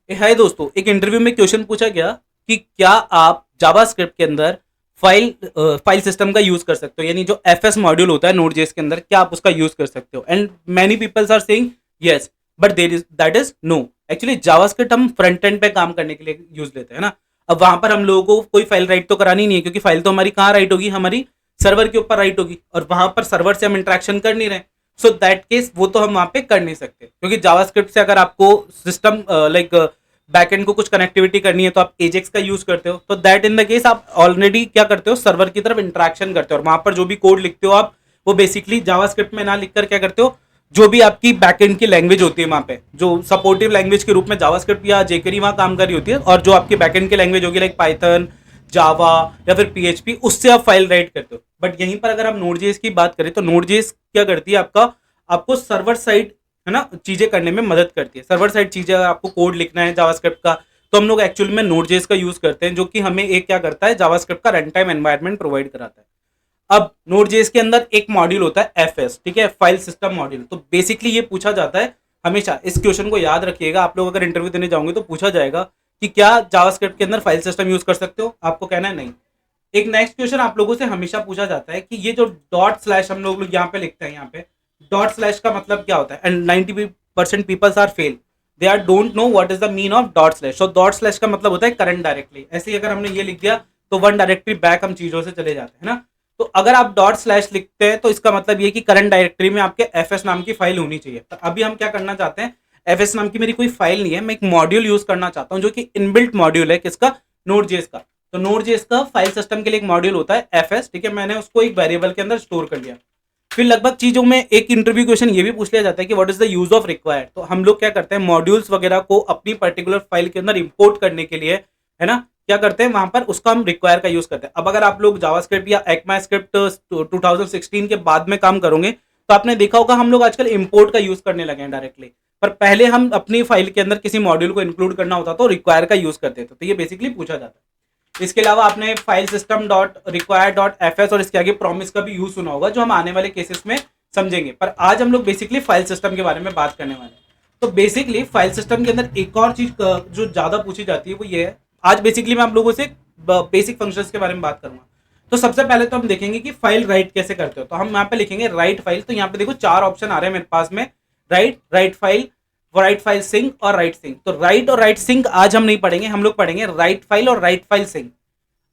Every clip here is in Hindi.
हाय दोस्तों, एक इंटरव्यू में क्वेश्चन पूछा गया कि क्या आप जावास्क्रिप्ट के अंदर फाइल सिस्टम का यूज कर सकते हो, यानी जो एफएस मॉड्यूल होता है नोड.जेएस के अंदर, क्या आप उसका यूज कर सकते हो? And many peoples are saying yes, but there is that is no. Actually JavaScript हम फ्रंट एंड पे काम करने के लिए यूज लेते हैं ना। अब वहां पर हम लोगों को कोई फाइल राइट तो करानी नहीं है, क्योंकि फाइल तो हमारी कहाँ राइट होगी, हमारी सर्वर के ऊपर राइट होगी, और वहां पर सर्वर से हम इंटरेक्शन कर नहीं रहे। सो दैट केस वो तो हम वहां पे कर नहीं सकते, क्योंकि जावास्क्रिप्ट से अगर आपको सिस्टम लाइक बैकएंड को कुछ कनेक्टिविटी करनी है तो आप एजेक्स का यूज करते हो। तो दैट इन द केस आप ऑलरेडी क्या करते हो, सर्वर की तरफ इंटरेक्शन करते हो, और वहां पर जो भी कोड लिखते हो आप, वो बेसिकली जावास्क्रिप्ट में ना लिखकर क्या करते हो, जो भी आपकी बैकएंड की लैंग्वेज होती है वहां पे, जो सपोर्टिव लैंग्वेज के रूप में जावास्क्रिप्ट या जेकेरी वहां काम कर रही होती है, और जो आपकी बैकएंड की लैंग्वेज होगी लाइक पाइथन, जावा या फिर पीएचपी, उससे आप फाइल राइट करते हो। बट यहीं पर अगर आप नोड.जेएस की बात करें तो नोड.जेएस क्या करती है, आपको सर्वर साइड है ना चीजें करने में मदद करती है। सर्वर साइड चीजें, अगर आपको कोड लिखना है जावास्क्रिप्ट का, तो हम लोग एक्चुअल में नोड.जेएस का यूज करते हैं, जो कि हमें एक क्या करता है, जावास्क्रिप्ट का रन टाइम एनवायरनमेंट प्रोवाइड कराता है। अब नोड.जेएस के अंदर एक मॉड्यूल होता है एफएस, ठीक है, फाइल सिस्टम मॉड्यूल। तो बेसिकली ये पूछा जाता है हमेशा, इस क्वेश्चन को याद रखिएगा, आप लोग अगर इंटरव्यू देने जाओगे तो पूछा जाएगा कि क्या जावास्क्रिप्ट के अंदर फाइल सिस्टम यूज कर सकते हो, आपको कहना है नहीं। एक नेक्स्ट क्वेश्चन आप लोगों से हमेशा पूछा जाता है कि ये जो डॉट स्लैश हम लोग यहाँ पे लिखते हैं, यहाँ पे डॉट स्लैश का मतलब क्या होता है? And 90% peoples are fail, they are don't know what is the mean of dot slash. तो डॉट स्लैश का मतलब होता है करंट डायरेक्टली। ऐसे ही अगर हमने ये लिख दिया तो वन डायरेक्टरी बैक हम चीजों से चले जाते हैं ना। तो अगर आप डॉट स्लैश लिखते हैं तो इसका मतलब ये कि करंट डायरेक्टरी में आपके एफएस नाम की फाइल होनी चाहिए। तो अभी हम क्या करना चाहते हैं, एफएस नाम की मेरी कोई फाइल नहीं है, मैं एक मॉड्यूल यूज करना चाहता हूँ जो कि इनबिल्ट मॉड्यूल है, किसका? नोड.जेएस का। तो नोड.जेएस का फाइल सिस्टम के लिए एक मॉड्यूल होता है एफएस, ठीक है, मैंने उसको एक वेरिएबल के अंदर स्टोर कर लिया। फिर लगभग चीजों में एक इंटरव्यू क्वेश्चन ये भी पूछ लिया जाता है कि what is the use of required. तो हम लोग क्या करते हैं, मॉड्यूल्स वगैरह को अपनी पर्टिकुलर फाइल के अंदर इंपोर्ट करने के लिए, है ना, क्या करते हैं वहां पर उसका हम रिक्वायर का यूज करते हैं। अब अगर आप लोग जावास्क्रिप्ट या ECMAScript 2016 के बाद में काम करोगे तो आपने देखा होगा हम लोग आजकल इंपोर्ट का यूज करने लगे हैं डायरेक्टली। पर पहले हम अपनी फाइल के अंदर किसी मॉड्यूल को इंक्लूड करना होता तो रिक्वायर का यूज करते थे। तो ये बेसिकली पूछा जाता है। इसके अलावा आपने file system dot require dot F और इसके आगे प्रॉमिस का भी यूज सुना होगा, जो हम आने वाले केसेस में समझेंगे। पर आज हम लोग बेसिकली फाइल सिस्टम के बारे में बात करने वाले हैं। तो बेसिकली फाइल सिस्टम के अंदर एक और चीज जो ज्यादा पूछी जाती है वो ये है, आज बेसिकली मैं आप लोगों से बेसिक फंक्शंस के बारे में बात करूंगा। तो सबसे पहले तो हम देखेंगे कि फाइल राइट कैसे करते हो। तो हम यहाँ पे लिखेंगे राइट फाइल। तो यहाँ पे देखो चार ऑप्शन आ रहे हैं मेरे पास में, write, write file, write file sync और राइट सिंक। तो राइट और राइट सिंक आज हम नहीं पढ़ेंगे, हम लोग पढ़ेंगे राइट फाइल और राइट फाइल सिंक।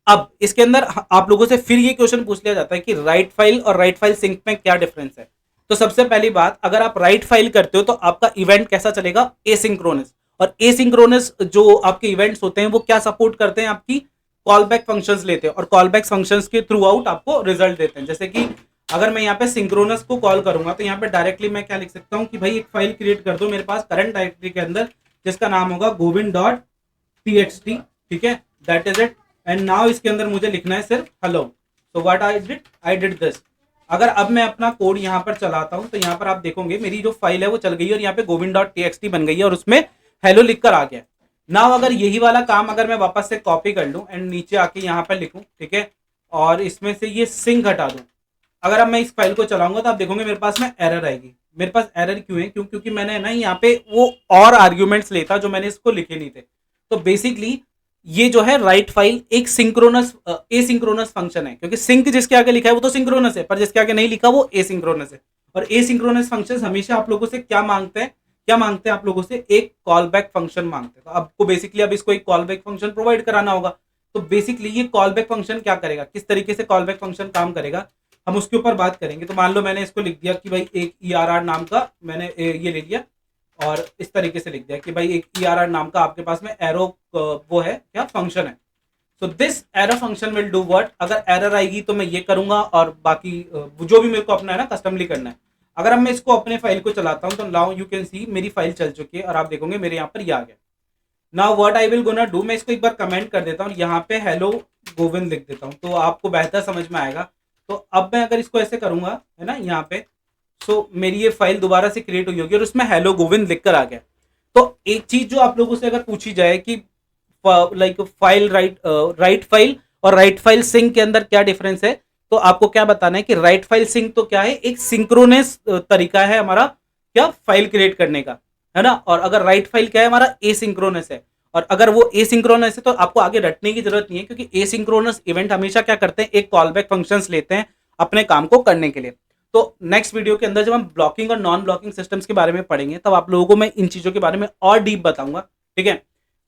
अब इसके अंदर आप लोगों से फिर ये क्वेश्चन पूछ लिया जाता है कि राइट फाइल और राइट फाइल सिंक में क्या डिफरेंस है। तो सबसे पहली बात, अगर आप राइट फाइल करते हो तो आपका इवेंट कैसा चलेगा? एसिंक्रोनस। और एसिंक्रोनस जो आपके इवेंट्स होते हैं वो क्या सपोर्ट करते हैं? आपकी कॉल बैक फंक्शंस लेते हैं, और कॉल बैक फंक्शंस के थ्रू आउट आपको रिजल्ट देते हैं। जैसे कि अगर मैं यहाँ पे सिंक्रोनस को कॉल करूंगा तो यहाँ पे डायरेक्टली मैं क्या लिख सकता हूँ कि भाई एक फाइल क्रिएट कर दो मेरे पास करंट डायरेक्टरी के अंदर, जिसका नाम होगा govind.txt, ठीक है, that is it. And now इसके अंदर मुझे लिखना है सिर्फ hello. So what I did this. अगर अब मैं अपना कोड यहाँ पर चलाता हूँ तो यहाँ पर आप देखोगे मेरी जो फाइल है वो चल गई है, और यहाँ पे govind.txt बन गई है, और उसमें हेलो लिखकर आ गया। नाउ अगर यही वाला काम अगर मैं वापस से कॉपी कर लूँ एंड नीचे आके यहाँ पर लिखूँ, ठीक है, और इसमें से ये सिंक हटा दूँ, अगर अब मैं इस फाइल को चलाऊंगा तो आप देखोगे मेरे पास में एरर आएगी। मेरे पास एरर क्यों है? क्योंकि मैंने ना यहाँ पे वो और आर्ग्यूमेंट्स लेता जो मैंने इसको लिखे नहीं थे। तो बेसिकली ये जो है राइट फाइल एक सिंक्रोनस एसिंक्रोनस फंक्शन है, क्योंकि सिंक जिसके आगे लिखा है वो तो सिंक्रोनस है, पर जिसके आगे नहीं लिखा वो एसिंक्रोनस है। और एसिंक्रोनस फंक्शंस हमेशा आप लोगों से क्या मांगते हैं? क्या मांगते हैं आप लोगों से? एक कॉल बैक फंक्शन मांगते हैं। तो आपको बेसिकली अब इसको एक कॉल बैक फंक्शन प्रोवाइड कराना होगा। तो बेसिकली ये कॉल बैक फंक्शन क्या करेगा, किस तरीके से कॉल बैक फंक्शन काम करेगा, हम उसके ऊपर बात करेंगे। तो मान लो मैंने इसको लिख दिया कि भाई एक ERR नाम का मैंने ये ले लिया, और इस तरीके से लिख दिया कि भाई एक ERR नाम का आपके पास में एरो वो है क्या, फंक्शन है। So this error function will do what. अगर एरर आएगी तो मैं ये करूंगा, और बाकी जो भी मेरे को अपना है ना कस्टमली करना है। अगर अब मैं इसको अपने फाइल को चलाता हूँ तो नाउ यू कैन सी मेरी फाइल चल चुकी है, और आप देखोगे मेरे यहाँ पर ये आ गया। Now what I will gonna do, मैं इसको एक बार कमेंट कर देता हूँ, यहाँ पे हेलो गोविंद लिख देता हूँ तो आपको बेहतर समझ में आएगा। तो अब मैं अगर इसको ऐसे करूंगा, है ना, यहाँ पे, सो मेरी ये फाइल दोबारा से क्रिएट हुई होगी और उसमें हेलो गोविंद लिखकर आ गया। तो एक चीज जो आप लोगों से अगर पूछी जाए कि लाइक फाइल राइट फाइल और राइट फाइल सिंक के अंदर क्या डिफरेंस है, तो आपको क्या बताना है कि राइट फाइल सिंक तो क्या है, एक सिंक्रोनस तरीका है हमारा क्या फाइल क्रिएट करने का। है ना। और अगर राइट फाइल क्या है, हमारा एसिंक्रोनस है। और अगर वो एसिंक्रोनस है तो आपको आगे रटने की जरूरत नहीं है, क्योंकि एसिंक्रोनस इवेंट हमेशा क्या करते हैं, एक कॉल बैक फंक्शंस लेते हैं अपने काम को करने के लिए। तो नेक्स्ट वीडियो के अंदर जब हम ब्लॉकिंग और नॉन ब्लॉकिंग सिस्टम्स के बारे में पढ़ेंगे, तब आप लोगों को मैं इन चीजों के बारे में और डीप बताऊंगा। ठीक है,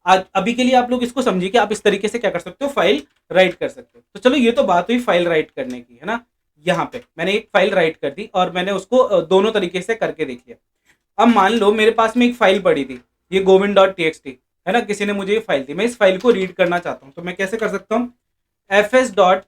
आज अभी के लिए आप लोग इसको समझिए कि आप इस तरीके से क्या कर सकते हो, फाइल राइट कर सकते हो। तो चलो, ये तो बात हुई फाइल राइट करने की, है ना। यहाँ पे मैंने एक फाइल राइट कर दी और मैंने उसको दोनों तरीके से करके देख लिया। अब मान लो मेरे पास में एक फाइल पड़ी थी, ये Govind dot T x T, है ना, किसी ने मुझे ये फाइल दी, मैं इस फाइल को रीड करना चाहता हूँ, तो मैं कैसे कर सकता हूँ, एफ एस डॉट,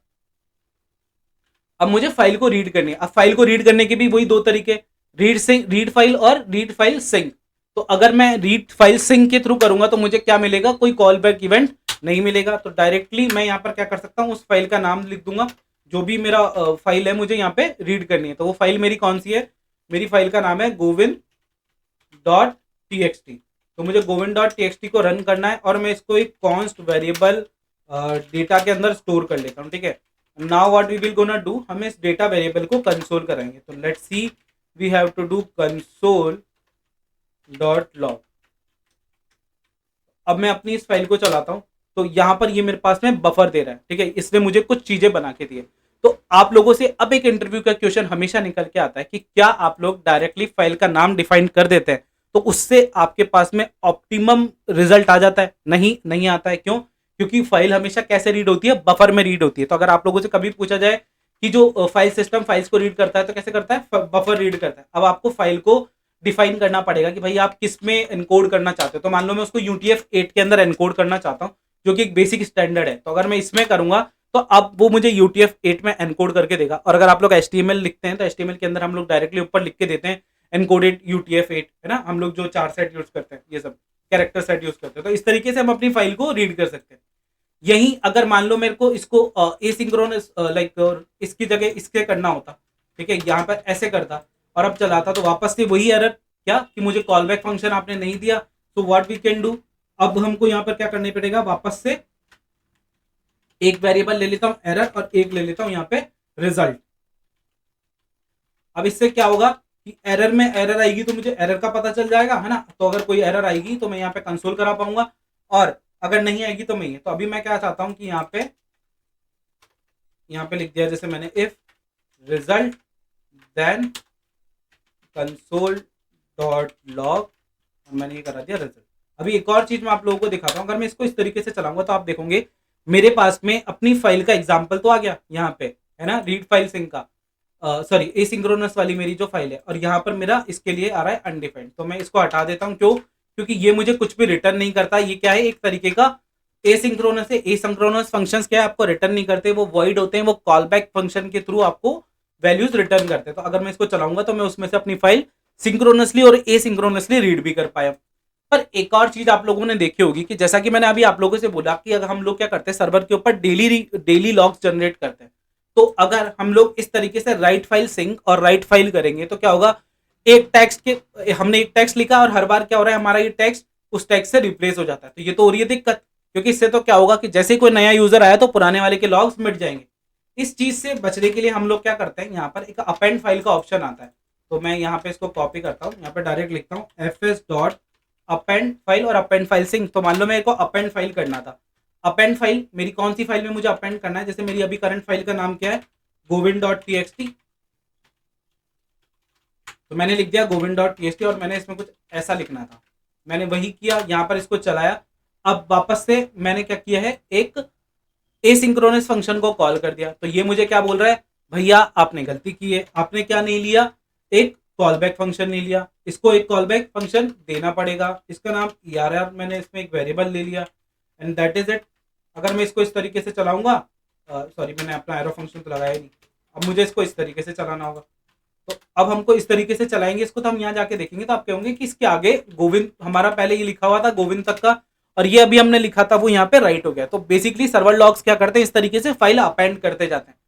अब मुझे फाइल को रीड करनी है। अब फाइल को रीड करने के भी वही दो तरीके, रीड सिंक, रीड फाइल और रीड फाइल सिंक। तो अगर मैं रीड फाइल सिंक के थ्रू करूंगा तो मुझे क्या मिलेगा, कोई कॉल बैक इवेंट नहीं मिलेगा। तो डायरेक्टली मैं यहाँ पर क्या कर सकता हूँ, उस फाइल का नाम लिख दूंगा, जो भी मेरा फाइल है मुझे यहाँ पे रीड करनी है। तो वो फाइल मेरी कौन सी है, मेरी फाइल का नाम है Govind dot T x T. तो मुझे Govind dot T x T को रन करना है और मैं इसको एक कॉन्स्ट वेरिएबल डेटा के अंदर स्टोर कर लेता हूँ। ठीक है, now what we will gonna do, हम इस डेटा वेरिएबल को कंसोल करेंगे। तो let's see, we have to do console dot log. अब मैं अपनी इस फाइल को चलाता हूँ, तो यहाँ पर ये मेरे पास में बफर दे रहा है। ठीक है, इसने मुझे कुछ चीजें बना के दी है। तो आप लोगों से अब एक इंटरव्यू का क्वेश्चन हमेशा निकल के आता है कि क्या आप लोग डायरेक्टली फाइल का नाम डिफाइन कर देते हैं तो उससे आपके पास में ऑप्टिमम रिजल्ट आ जाता है? नहीं, नहीं आता है। क्यों? क्योंकि फाइल हमेशा कैसे रीड होती है, बफर में रीड होती है। तो अगर आप लोगों से कभी पूछा जाए कि जो फाइल सिस्टम फाइल्स को रीड करता है तो कैसे करता है, बफर रीड करता है। अब आपको फाइल को डिफाइन करना पड़ेगा कि भाई आप किस में एनकोड करना चाहते हो। तो मान लो मैं उसको UTF-8 के अंदर एनकोड करना चाहता हूँ, जो कि एक बेसिक स्टैंडर्ड है। तो अगर मैं इसमें करूंगा तो अब वो मुझे UTF-8 में एनकोड करके देगा। और अगर आप लोग HTML लिखते हैं तो HTML के अंदर हम लोग डायरेक्टली ऊपर लिख के देते हैं एनकोडेड UTF-8, है ना। हम लोग जो 4 सेट यूज करते हैं, ये सब कैरेक्टर सेट यूज करते हैं। तो इस तरीके से हम अपनी फाइल को रीड कर सकते हैं। यही अगर मान लो मेरे को इसको एसिंक्रोनस लाइक इसकी जगह इसके करना होता, ठीक है, यहाँ पर ऐसे करता और अब चलाता, तो वापस से वही एरर, क्या कि मुझे कॉल बैक फंक्शन आपने नहीं दिया। तो व्हाट वी कैन डू, अब हमको यहाँ पर क्या करने पड़ेगा, वापस से एक वेरिएबल ले लेता हूँ एरर और एक ले लेता हूँ यहाँ पे रिजल्ट। अब इससे क्या होगा कि एरर में एरर आएगी तो मुझे एरर का पता चल जाएगा, है ना। तो अगर कोई एरर आएगी तो मैं यहाँ पे कंसोल करा पाऊंगा, और अगर नहीं आएगी तो मैं ये, तो अभी मैं क्या चाहता हूँ कि यहाँ पे लिख दिया जैसे मैंने, if result then console dot log, मैंने ये करा दिया रिजल्ट। अभी एक और चीज मैं आप लोगों को दिखाता हूँ, अगर मैं इसको इस तरीके से चलाऊंगा तो आप देखोगे मेरे पास में अपनी फाइल का एग्जाम्पल तो आ गया यहाँ पे, है ना, रीड फाइल सिंक का, सॉरी एसिंक्रोनस वाली मेरी जो फाइल है, और यहाँ पर मेरा इसके लिए आ रहा है अनडिफाइंड। तो मैं इसको हटा देता हूँ। क्यों? क्योंकि ये मुझे कुछ भी रिटर्न नहीं करता। ये क्या है, एक तरीके का एसिंक्रोनस है। एसिंक्रोनस फंक्शंस क्या है, आपको रिटर्न नहीं करते, वो वॉइड होते हैं, वो कॉल बैक फंक्शन के थ्रू आपको वैल्यूज रिटर्न करते हैं। तो अगर मैं इसको चलाऊंगा तो मैं उसमें से अपनी फाइल सिंक्रोनसली और एसिंक्रोनसली रीड भी कर पाया। पर एक और चीज आप लोगों ने देखी होगी कि जैसा कि मैंने अभी आप लोगों से बोला कि अगर हम लोग क्या करते हैं, सर्वर के ऊपर डेली लॉग्स जनरेट करते हैं। तो अगर हम लोग इस तरीके से राइट फाइल सिंक और राइट फाइल करेंगे तो क्या होगा, एक टेक्स्ट के हमने एक टेक्स्ट लिखा और हर बार क्या हो रहा है, हमारा ये टेक्स्ट उस टेक्स्ट से रिप्लेस हो जाता है। तो ये तो हो रही है दिक्कत, क्योंकि इससे तो क्या होगा कि जैसे ही कोई नया यूजर आया तो पुराने वाले के लॉग्स मिट जाएंगे। इस चीज से बचने के लिए हम लोग क्या करते हैं, यहाँ पर एक अपेंड फाइल का ऑप्शन आता है। तो मैं यहाँ पे इसको कॉपी करता हूँ, यहाँ पे डायरेक्ट लिखता हूँ fs डॉट अपेंड फाइल और अपेंड फाइल सिंक। तो मान लो मेरे को अपेंड फाइल करना था, अपेंड फाइल मेरी कौन सी फाइल में मुझे अपेंड करना है, जैसे मेरी अभी करंट फाइल का नाम क्या है, Govind dot T x T. तो मैंने लिख दिया Govind dot T x T और मैंने इसमें कुछ ऐसा लिखना था, मैंने वही किया, यहाँ पर इसको चलाया। अब वापस से मैंने क्या किया है, एक एसिंक्रोनस फंक्शन को कॉल कर दिया। तो ये मुझे क्या बोल रहा है, भैया आपने गलती की है, आपने क्या नहीं लिया, एक कॉल बैक फंक्शन नहीं लिया, इसको एक कॉल बैक फंक्शन देना पड़ेगा। इसका नाम ERR मैंने इसमें एक वेरिएबल ले लिया, एंड दैट इज इट। अगर मैं इसको इस तरीके से चलाऊंगा, सॉरी मैंने अपना एरो फंक्शन तो लगाया नहीं, अब मुझे इसको इस तरीके से चलाना होगा। तो अब हमको इस तरीके से चलाएंगे इसको, तो हम यहाँ जाके देखेंगे तो आप कहोगे कि इसके आगे गोविंद, हमारा पहले ये लिखा हुआ था गोविंद तक का, और ये अभी हमने लिखा था वो यहाँ पे राइट हो गया। तो बेसिकली सर्वर लॉग्स क्या करते हैं, इस तरीके से फाइल अपेंड करते जाते हैं।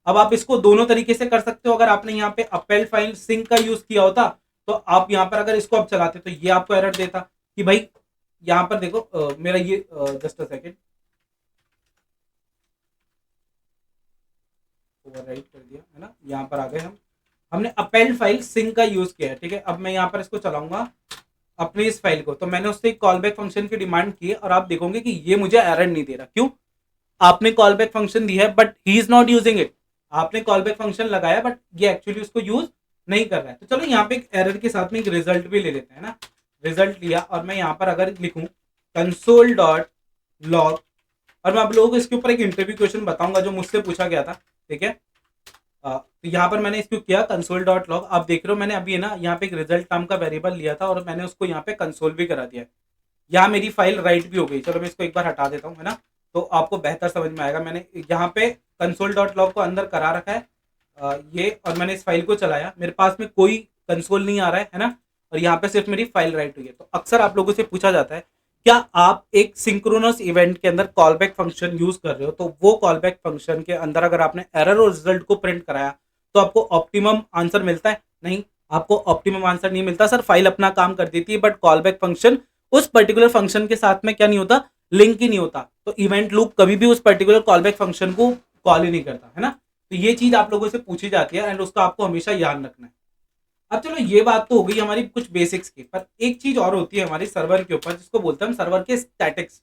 अब आप इसको दोनों तरीके से कर सकते हो। अगर आपने यहाँ पे अपेंड फाइल सिंक का यूज किया होता तो आप यहाँ पर अगर इसको आप चलाते तो ये आपको एरर देता कि भाई यहाँ पर देखो मेरा ये जस्ट अ सेकेंड ओवरराइट कर दिया, है ना। यहाँ पर आ गए हमने अपेंड फाइल सिंक का यूज किया है। ठीक है, अब मैं यहाँ पर इसको चलाऊंगा अपनी इस फाइल को, तो मैंने उससे एक कॉल बैक फंक्शन की डिमांड की है और आप देखोगे कि ये मुझे एरर नहीं दे रहा। क्यों? आपने कॉल बैक फंक्शन दिया है but he is not using it. आपने कॉल बैक फंक्शन लगाया बट ये एक्चुअली उसको यूज नहीं कर रहा है। तो चलो यहाँ पे एक एरर के साथ में एक रिजल्ट भी ले लेते हैं ना। रिजल्ट लिया और मैं यहाँ पर अगर लिखूं कंसोल डॉट लॉग, और मैं आप लोगों को इसके ऊपर एक इंटरव्यू क्वेश्चन बताऊंगा जो मुझसे पूछा गया था। ठीक है, तो यहाँ पर मैंने इसको किया कंसोल डॉट लॉग। आप देख रहे हो मैंने अभी है ना यहाँ पे एक रिजल्ट नाम का वेरिएबल लिया था और मैंने उसको यहाँ पे कंसोल भी करा दिया है। यहाँ मेरी फाइल राइट भी हो गई। चलो मैं इसको एक बार हटा देता हूँ, है ना, तो आपको बेहतर समझ में आएगा। मैंने यहाँ पे कंसोल डॉट लॉग को अंदर करा रखा है ये, और मैंने इस फाइल को चलाया, मेरे पास में कोई कंसोल नहीं आ रहा है ना, और यहाँ पे सिर्फ मेरी फाइल राइट हुई है। तो अक्सर आप लोगों से पूछा जाता है क्या आप एक सिंक्रोनस इवेंट के अंदर कॉल बैक फंक्शन यूज कर रहे हो, तो वो कॉल बैक फंक्शन के अंदर अगर आपने एरर और रिजल्ट को प्रिंट कराया तो आपको ऑप्टिमम आंसर मिलता है? नहीं, आपको ऑप्टिमम आंसर नहीं मिलता सर। फाइल अपना काम कर देती है बट कॉल बैक फंक्शन उस पर्टिकुलर फंक्शन के साथ में क्या नहीं होता, लिंक ही नहीं होता। तो इवेंट लूप कभी भी उस पर्टिकुलर कॉल बैक फंक्शन को कॉल ही नहीं करता, है ना। तो ये चीज आप लोगों से पूछी जाती है एंड उसका आपको हमेशा याद रखना है। अब चलो ये बात तो हो गई हमारी कुछ बेसिक्स की, पर एक चीज और होती है हमारी सर्वर के ऊपर जिसको बोलते हैं हम सर्वर के स्टैटिक्स।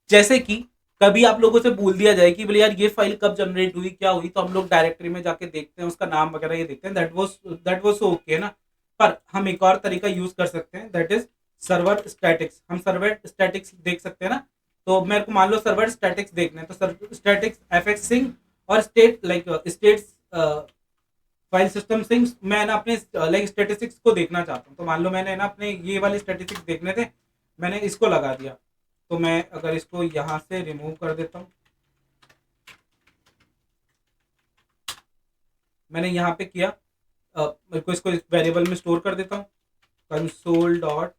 जैसे कि कभी आप लोगों से बोल दिया जाए कि बोले यार ये फाइल कब जनरेट हुई, क्या हुई, तो हम लोग डायरेक्टरी में जाके देखते हैं, उसका नाम वगैरह ये देखते हैं, दैट वाज सो ओके ना। पर हम एक और तरीका यूज कर सकते हैं, दैट इज सर्वर स्टैटिक्स। हम सर्वर स्टैटिक्स देख सकते हैं ना। तो मेरे को मान लो सर्वर स्टैटिक्स देखना है, तो सर्वर स्टैटिक्स एफएक्स सिंक और state like stats file system sync, मैं ना अपने लाइक स्टैटिस्टिक्स को देखना चाहता हूँ। तो मान लो मैंने ना अपने ये वाले स्टैटिस्टिक्स देखने थे, मैंने इसको लगा दिया। तो मैं अगर इसको यहाँ से रिमूव कर देता हूँ, मैंने यहाँ पे किया, मेरे को इसको वेरिएबल में स्टोर कर देता हूँ कंसोल डॉट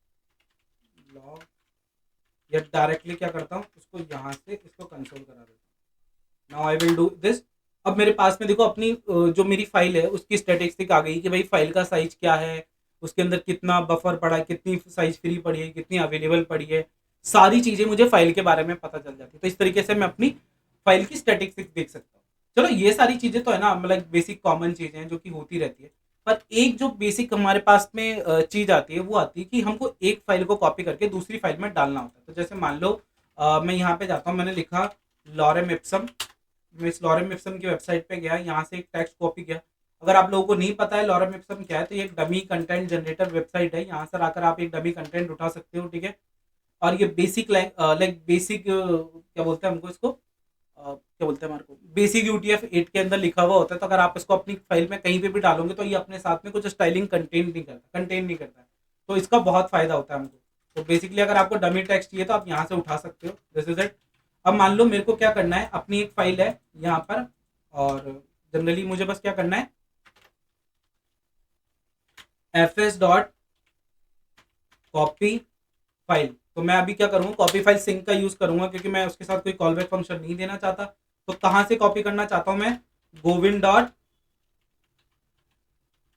लॉग, या डायरेक्टली क्या करता हूँ उसको यहाँ से इसको कंसोल करा देता हूँ। Now I will do this. अब मेरे पास में देखो अपनी जो मेरी फाइल है उसकी स्टैटिस्टिक आ गई कि भाई फाइल का साइज क्या है, उसके अंदर कितना बफर पड़ा है, कितनी साइज फ्री पड़ी है, कितनी अवेलेबल पड़ी है, सारी चीजें मुझे फाइल के बारे में पता चल जाती है। तो इस तरीके से मैं अपनी फाइल की स्टैटिस्टिक्स देख सकता हूँ। चलो ये सारी चीजें तो है ना, मतलब बेसिक कॉमन चीजें हैं जो कि होती रहती है। पर एक जो बेसिक हमारे पास में चीज आती है वो आती है कि हमको एक फाइल को कॉपी करके दूसरी फाइल में डालना होता है। तो जैसे मान लो मैं यहाँ पे जाता हूँ, मैंने लिखा लॉरेम इप्सम, मैं इस लॉरेम इप्सम की वेबसाइट पे गया, यहाँ से एक टेक्स्ट कॉपी किया। अगर आप लोगों को नहीं पता है लॉरेम इप्सम क्या है, तो ये एक डमी कंटेंट जनरेटर वेबसाइट है। यहाँ से आकर आप एक डमी कंटेंट उठा सकते हो, ठीक है। और ये बेसिक लाइक बेसिक क्या बोलते हैं हमको इसको, क्या बोलते हैं हमारे को, बेसिक UTF-8 के अंदर लिखा हुआ होता है। तो अगर आप इसको अपनी फाइल में कहीं पे भी डालोगे तो ये अपने साथ में कुछ स्टाइलिंग कंटेन नहीं करता है। तो इसका बहुत फायदा होता है हमको। तो बेसिकली अगर आपको डमी टेक्स्ट चाहिए तो आप यहाँ से उठा सकते हो, दिस इज इट। अब मान लो मेरे को क्या करना है, अपनी एक फाइल है यहाँ पर, और जनरली मुझे बस क्या करना है, fs डॉट कॉपी फाइल। तो मैं अभी क्या करूंगा, कॉपी फाइल सिंक का यूज करूंगा क्योंकि मैं उसके साथ कोई कॉल बैक फंक्शन नहीं देना चाहता। तो कहां से कॉपी करना चाहता हूं मैं, गोविंद डॉट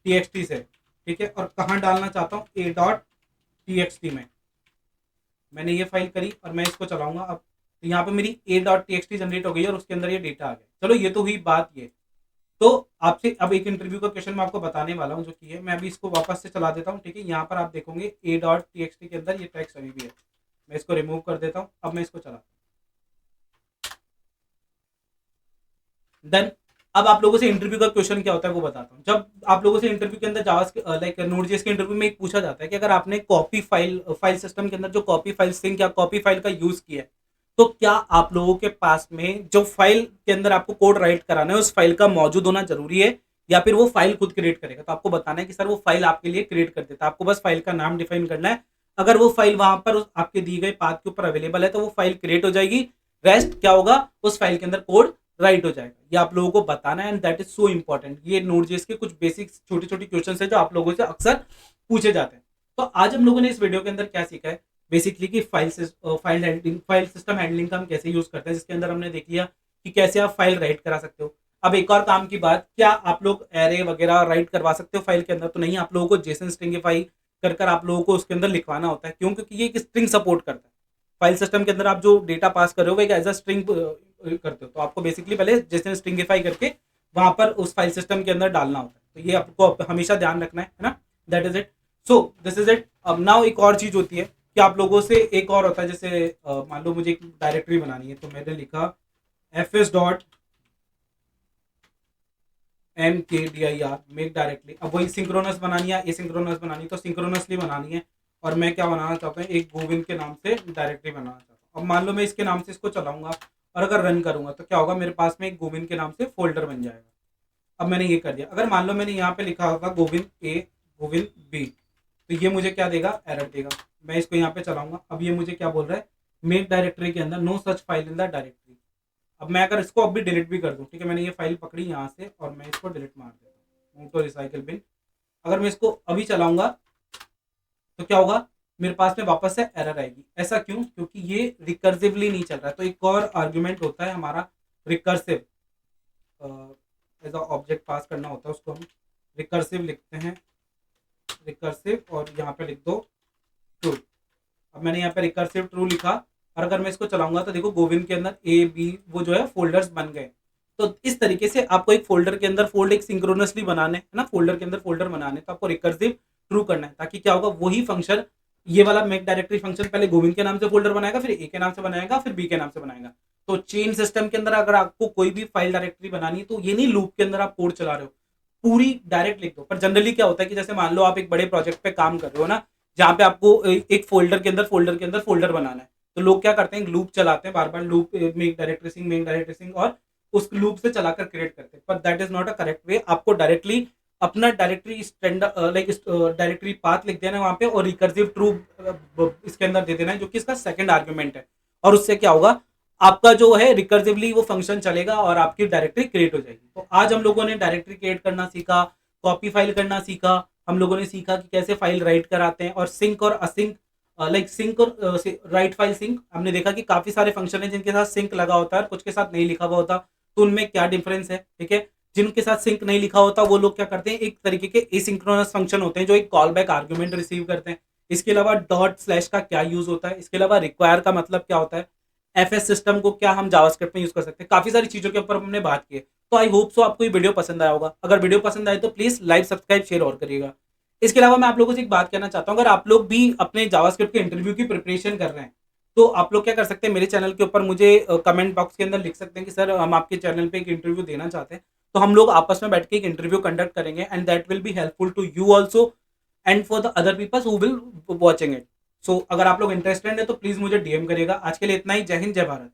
टीएक्सटी से, ठीक है। और कहां डालना चाहता हूं, ए डॉट टीएक्सटी में। मैंने ये फाइल करी और मैं इसको चलाऊंगा अब। तो यहाँ पे मेरी ए डॉट टी जनरेट हो गई और उसके अंदर ये डेटा आ गया। चलो ये तो हुई बात ये। तो आपसे अब एक इंटरव्यू का क्वेश्चन मैं आपको बताने वाला हूँ जो कि है, मैं अभी इसको वापस से चला देता हूँ, ठीक है। यहाँ पर आप देखोगे ए डॉट टी के अंदर ये टेक्स्ट अभी भी है। मैं इसको रिमूव कर देता हूँ, अब मैं इसको चलाता हूँ। देन अब आप लोगों से इंटरव्यू का क्वेश्चन क्या होता है वो बताता हूँ। जब आप लोगों से इंटरव्यू के अंदर जावा लाइक नोड.जेएस के इंटरव्यू में एक पूछा जाता है कि अगर आपने कॉपी फाइल सिस्टम के अंदर जो कॉपी फाइल सिंक या कॉपी फाइल का यूज किया है, तो क्या आप लोगों के पास में जो फाइल के अंदर आपको कोड राइट कराना है उस फाइल का मौजूद होना जरूरी है, या फिर वो फाइल खुद क्रिएट करेगा। तो आपको बताना है कि सर वो फाइल आपके लिए क्रिएट कर देता है, आपको बस फाइल का नाम डिफाइन करना है। अगर वो फाइल वहां पर आपके दिए गए पाथ के ऊपर अवेलेबल है तो वो फाइल क्रिएट हो जाएगी। रेस्ट क्या होगा, उस फाइल के अंदर कोड राइट हो जाएगा। ये आप लोगों को बताना है and that is so important. ये नोड.जेएस के कुछ बेसिक छोटी छोटी क्वेश्चन है जो आप लोगों से अक्सर पूछे जाते हैं। तो आज हम लोगों ने इस वीडियो के अंदर क्या सीखा है, बेसिकली कि फाइल सिस्टम हैंडलिंग का हम कैसे यूज करते हैं, जिसके अंदर हमने देख लिया कि कैसे आप फाइल राइट करा सकते हो। अब एक और काम की बात, क्या आप लोग एरे वगैरह राइट करवा सकते हो फाइल के अंदर, तो नहीं, आप लोगों को जेसन स्ट्रिंगिफाई कर कर आप लोगों को उसके अंदर लिखवाना होता है। क्यों? क्योंकि ये एक स्ट्रिंग सपोर्ट करता है। फाइल सिस्टम के अंदर आप जो डेटा पास कर रहे हो वो एक एज अ स्ट्रिंग करते हो। तो आपको बेसिकली पहले जेसन स्ट्रिंगिफाई करके वहां पर उस फाइल सिस्टम के अंदर डालना होता है। तो ये आपको हमेशा ध्यान रखना है ना, that is it. So this is it. अब नाउ एक और चीज होती है कि आप लोगों से एक और होता है, जैसे मान लो मुझे एक डायरेक्टरी बनानी है, तो मैंने लिखा fs dot MKDIR make directly. अब वही सिंक्रोनस बनानी है, एसिंक्रोनस बनानी है, तो सिंक्रोनसली बनानी है। और मैं क्या बनाना चाहता हूँ, एक गोविंद के नाम से डायरेक्टरी बनाना चाहता हूँ। अब मान लो मैं इसके नाम से इसको चलाऊंगा और अगर रन करूंगा तो क्या होगा, मेरे पास में एक गोविंद के नाम से फोल्डर बन जाएगा। अब मैंने ये कर दिया। अगर मान लो मैंने यहाँ पे लिखा होगा गोविंद ए, गोविंद बी, तो ये मुझे क्या देगा, एरर देगा। मैं इसको यहाँ पे चलाऊंगा, अब ये मुझे क्या बोल रहा है, मेक डायरेक्टरी के अंदर no such file in the directory. अब मैं अगर इसको अभी डिलीट भी कर दूं, ठीक है, मैंने ये फाइल पकड़ी यहाँ से और मैं इसको डिलीट मार देता हूँ, मूव टू रिसाइकल बिन। अगर मैं इसको अभी चलाऊंगा तो क्या होगा, मेरे पास में वापस से एरर आएगी। ऐसा क्यों, क्योंकि ये रिकर्सिवली नहीं चल रहा है। तो एक और आर्ग्यूमेंट होता है हमारा रिकर्सिव, एज अ ऑब्जेक्ट पास करना होता है उसको हम रिकर्सिव लिखते हैं, रिकर्सिव, और यहाँ पे लिख दो ट्रू। अब मैंने यहाँ पे रिकर्सिव ट्रू लिखा और अगर मैं इसको चलाऊंगा तो देखो गोविंद के अंदर ए बी वो जो है फोल्डर्स बन गए। तो इस तरीके से आपको एक फोल्डर के अंदर फोल्ड एक सिंक्रोनसली बनाने है ना, फोल्डर के अंदर फोल्डर बनाने, तो आपको रिकर्सिव ट्रू करना है, ताकि क्या होगा, वही फंक्शन, ये वाला मेक डायरेक्टरी फंक्शन पहले गोविंद के नाम से फोल्डर बनाएगा, फिर ए के नाम से बनाएगा, फिर बी के नाम से बनाएगा। तो चेन सिस्टम के अंदर अगर आपको कोई भी फाइल डायरेक्टरी बनानी है तो ये नहीं लूप के अंदर आप कोड चला रहे हो, पूरी डायरेक्ट लिख दो। पर जनरली क्या होता है कि जैसे मान लो आप एक बड़े प्रोजेक्ट पे काम कर रहे हो ना, जहाँ पे आपको एक फोल्डर के अंदर फोल्डर बनाना है, तो लोग क्या करते हैं, लूप चलाते हैं, बार बार लूप, मेक डायरेक्टरी सिंग, और उस लूप से चलाकर क्रिएट करते हैं। पर that is not a correct way. आपको डायरेक्टली अपना directory standard like directory path लिख देना है वहां पे, और रिकर्सिव ट्रू इसके अंदर दे देना है, जो कि इसका सेकंड आर्ग्यूमेंट है। और उससे क्या होगा, आपका जो है रिकर्सिवली वो फंक्शन चलेगा और आपकी डायरेक्टरी क्रिएट हो जाएगी। तो आज हम लोगों ने डायरेक्टरी क्रिएट करना सीखा, कॉपी फाइल करना सीखा, हम लोगों ने सीखा कि कैसे फाइल राइट कराते हैं, और सिंक और असिंक, लाइक सिंक और राइट फाइल सिंक। हमने देखा कि काफी सारे फंक्शन है जिनके साथ सिंक लगा होता है और कुछ के साथ नहीं लिखा हुआ होता, तो उनमें क्या डिफरेंस है, ठीक है। जिनके साथ सिंक नहीं लिखा होता वो लोग क्या करते हैं, एक तरीके के एसिंक्रोनस फंक्शन होते हैं जो एक कॉल बैक आर्ग्यूमेंट रिसीव करते हैं। इसके अलावा डॉट स्लैश का क्या यूज होता है, इसके अलावा रिक्वायर का मतलब क्या होता है, एफएस सिस्टम को क्या हम जावास्क्रिप्ट में यूज कर सकते हैं, काफी सारी चीजों के ऊपर हमने बात की है। तो आई होप सो आपको ये वीडियो पसंद आया होगा। अगर वीडियो पसंद आए तो प्लीज लाइक, सब्सक्राइब, शेयर और करिएगा। इसके अलावा मैं आप लोगों से एक बात कहना चाहता हूँ, अगर आप लोग भी अपने जावास्क्रिप्ट के इंटरव्यू की प्रिपरेशन कर रहे हैं तो आप लोग क्या कर सकते हैं, मेरे चैनल के ऊपर मुझे कमेंट बॉक्स के अंदर लिख सकते हैं कि सर हम आपके चैनल पे एक इंटरव्यू देना चाहते हैं। तो हम लोग आपस में बैठ के एक इंटरव्यू कंडक्ट करेंगे, and that will be helpful to you also and for the other people who will watching it. So अगर आप लोग इंटरेस्टेड है तो प्लीज मुझे डीएम करेगा। आज के लिए इतना ही। जय हिंद, जय भारत।